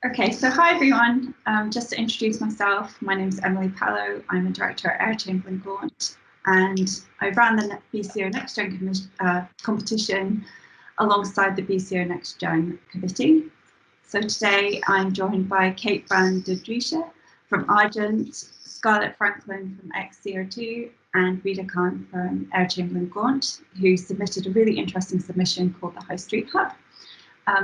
Okay, so hi everyone. Just to introduce myself, my name is Emily Pallo. I'm a director at Airchamber and Gaunt, and I ran the BCO Next Gen competition alongside the BCO Next Gen committee. So today I'm joined by Kate van de Driessche from Argent, Scarlett Franklin from XCR2, and Rita Khan from Airchamber and Gaunt, who submitted a really interesting submission called the High Street Hub.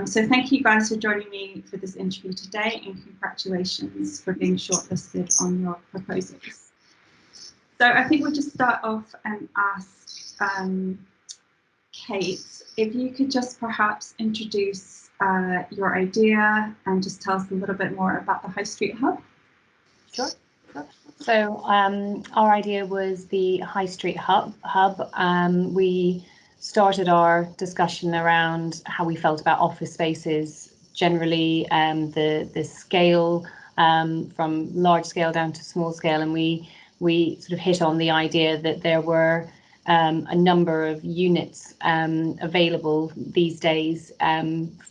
So thank you guys for joining me for this interview today, and congratulations for being shortlisted on your proposals. So I think we'll just start off and ask Kate, if you could just perhaps introduce your idea and just tell us a little bit more about the High Street Hub. Sure. So our idea was the High Street Hub. We started our discussion around how we felt about office spaces generally, the scale from large scale down to small scale, and we sort of hit on the idea that there were a number of units available these days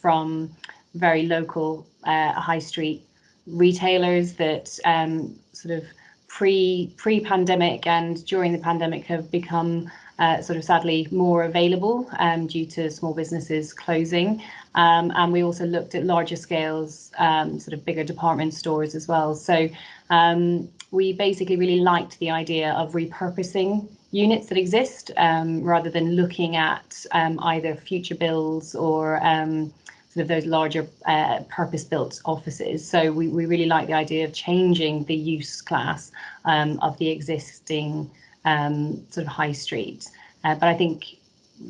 from very local high street retailers that sort of pre-pandemic and during the pandemic have become sort of sadly more available due to small businesses closing. And we also looked at larger scales, sort of bigger department stores as well. So we basically really liked the idea of repurposing units that exist rather than looking at either future builds or sort of those larger purpose-built offices. So we really like the idea of changing the use class of the existing sort of high street. But I think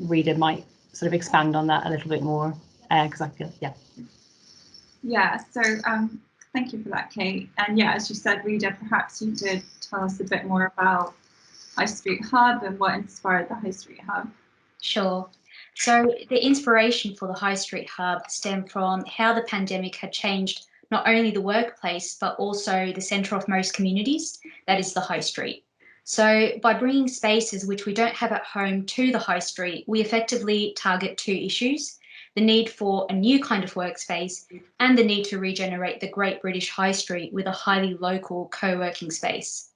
Rita might sort of expand on that a little bit more because I feel, yeah. Yeah, so thank you for that, Kate. And yeah, as you said, Rita, perhaps you could tell us a bit more about High Street Hub and what inspired the High Street Hub. Sure. So the inspiration for the High Street Hub stemmed from how the pandemic had changed not only the workplace, but also the centre of most communities, that is the high street. So by bringing spaces which we don't have at home to the high street, we effectively target two issues: the need for a new kind of workspace and the need to regenerate the Great British High Street with a highly local co-working space.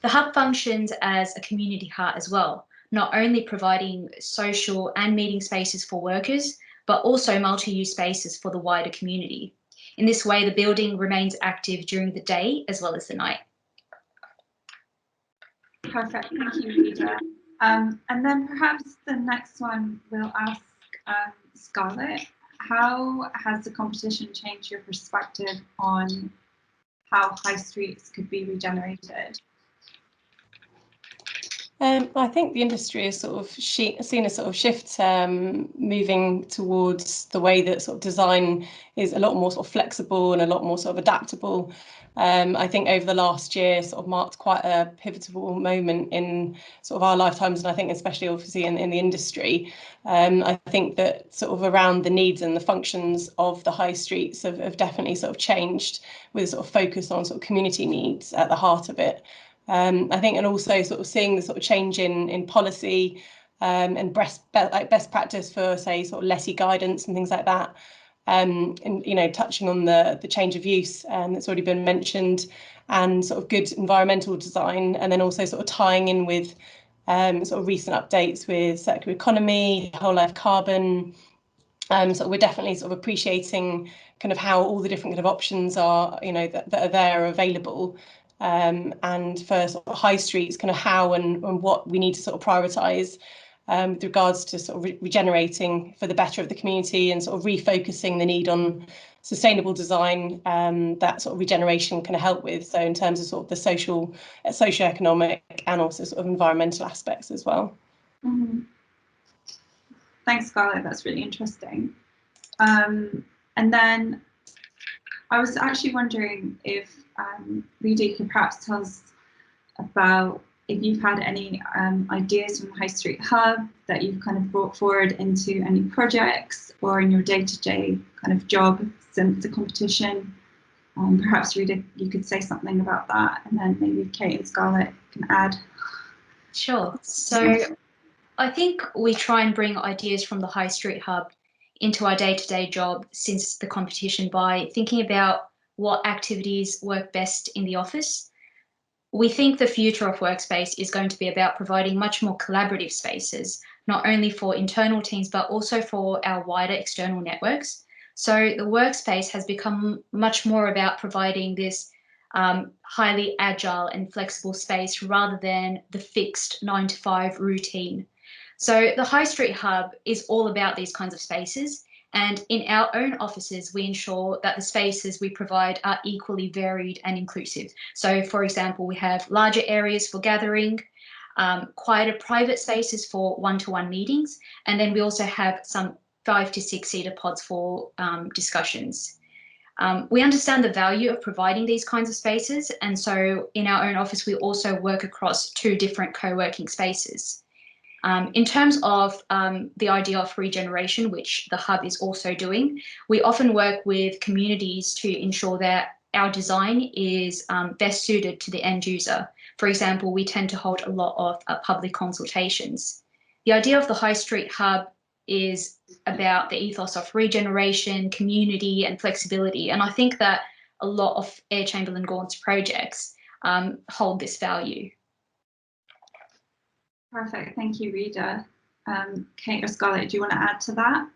The hub functions as a community heart as well, not only providing social and meeting spaces for workers, but also multi-use spaces for the wider community. In this way, the building remains active during the day as well as the night. Perfect, thank you, Rita. And then perhaps the next one we'll ask Scarlett. How has the competition changed your perspective on how high streets could be regenerated? I think the industry has sort of seen a sort of shift moving towards the way that sort of design is a lot more sort of flexible and a lot more sort of adaptable. I think over the last year sort of marked quite a pivotal moment in sort of our lifetimes, and I think especially obviously in the industry. I think that sort of around the needs and the functions of the high streets have definitely sort of changed, with sort of focus on sort of community needs at the heart of it. I think, and also sort of seeing the sort of change in policy and best practice for, say, sort of lessee guidance and things like that. And, you know, touching on the change of use that's already been mentioned, and sort of good environmental design, and then also sort of tying in with sort of recent updates with circular economy, whole life carbon. So we're definitely sort of appreciating kind of how all the different kind of options are, you know, that are there, are available. And for sort of high streets, kind of how and what we need to sort of prioritise with regards to sort of regenerating for the better of the community, and sort of refocusing the need on sustainable design that sort of regeneration can help with. So in terms of sort of the socio-economic and also sort of environmental aspects as well. Mm-hmm. Thanks, Scarlett. That's really interesting. And then I was actually wondering if Rita could perhaps tell us about if you've had any ideas from the High Street Hub that you've kind of brought forward into any projects or in your day-to-day kind of job since the competition. Perhaps Rita, you could say something about that, and then maybe Kate and Scarlett can add. Sure. So I think we try and bring ideas from the High Street Hub into our day-to-day job since the competition by thinking about what activities work best in the office. We think the future of Workspace is going to be about providing much more collaborative spaces, not only for internal teams, but also for our wider external networks. So the Workspace has become much more about providing this highly agile and flexible space rather than the fixed 9-to-5 routine. So the High Street Hub is all about these kinds of spaces. And in our own offices, we ensure that the spaces we provide are equally varied and inclusive. So, for example, we have larger areas for gathering, quieter private spaces for one-to-one meetings, and then we also have some 5 to 6 seater pods for discussions. We understand the value of providing these kinds of spaces, and so in our own office, we also work across 2 different co-working spaces. In terms of the idea of regeneration, which the Hub is also doing, we often work with communities to ensure that our design is best suited to the end user. For example, we tend to hold a lot of public consultations. The idea of the High Street Hub is about the ethos of regeneration, community, and flexibility. And I think that a lot of Eyre Chamberlain Gaunt's projects hold this value. Perfect, thank you, Rita. Kate or Scarlett, do you want to add to that?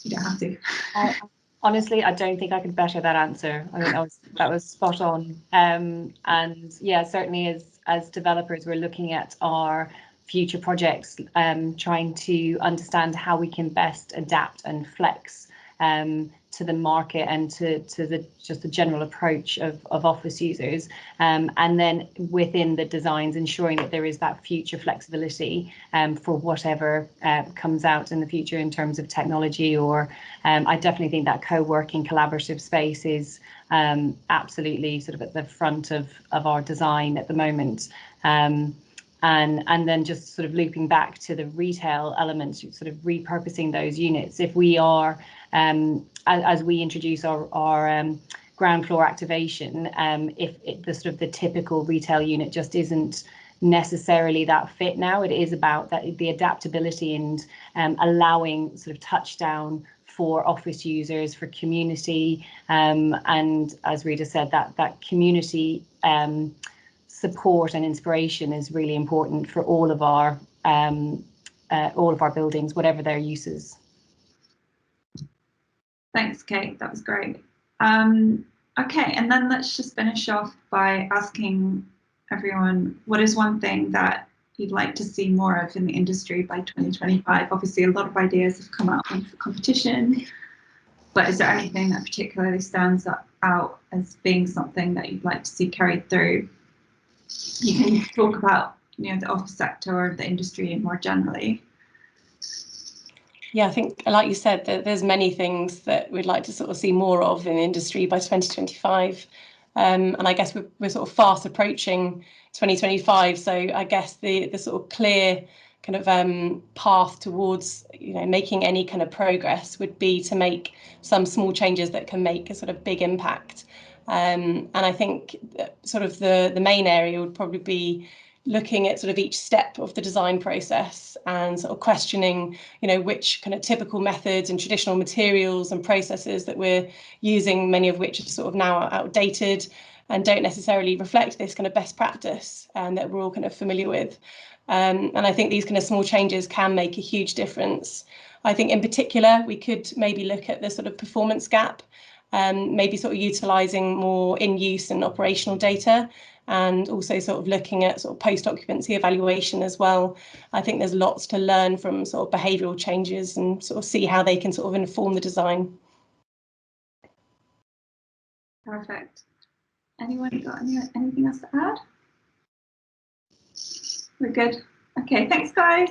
You don't have to. Honestly, I don't think I could better that answer. I think that was spot on. And yeah, certainly as developers, we're looking at our future projects, trying to understand how we can best adapt and flex to the market and to just the general approach of office users, and then within the designs ensuring that there is that future flexibility for whatever comes out in the future in terms of technology. Or I definitely think that co-working collaborative space is absolutely sort of at the front of our design at the moment. And then just sort of looping back to the retail elements, sort of repurposing those units. If we are, as we introduce our ground floor activation, if the sort of the typical retail unit just isn't necessarily that fit now, it is about that the adaptability and allowing sort of touchdown for office users, for community, and as Rita said, that community support and inspiration is really important for all of our buildings, whatever their uses. Thanks, Kate, that was great. Okay, and then let's just finish off by asking everyone, what is one thing that you'd like to see more of in the industry by 2025? Obviously, a lot of ideas have come out of the competition, but is there anything that particularly stands out as being something that you'd like to see carried through? You can talk about, you know, the office sector or the industry more generally. Yeah, I think, like you said, that there's many things that we'd like to sort of see more of in the industry by 2025. And I guess we're sort of fast approaching 2025. So I guess the sort of clear kind of path towards, you know, making any kind of progress would be to make some small changes that can make a sort of big impact. And I think sort of the main area would probably be looking at sort of each step of the design process and sort of questioning, you know, which kind of typical methods and traditional materials and processes that we're using, many of which are sort of now outdated and don't necessarily reflect this kind of best practice and that we're all kind of familiar with. And I think these kind of small changes can make a huge difference. I think in particular, we could maybe look at the sort of performance gap, maybe sort of utilising more in-use and operational data, and also sort of looking at sort of post-occupancy evaluation as well. I think there's lots to learn from sort of behavioural changes and sort of see how they can sort of inform the design. Perfect. Anyone got anything else to add? We're good. Okay, thanks guys.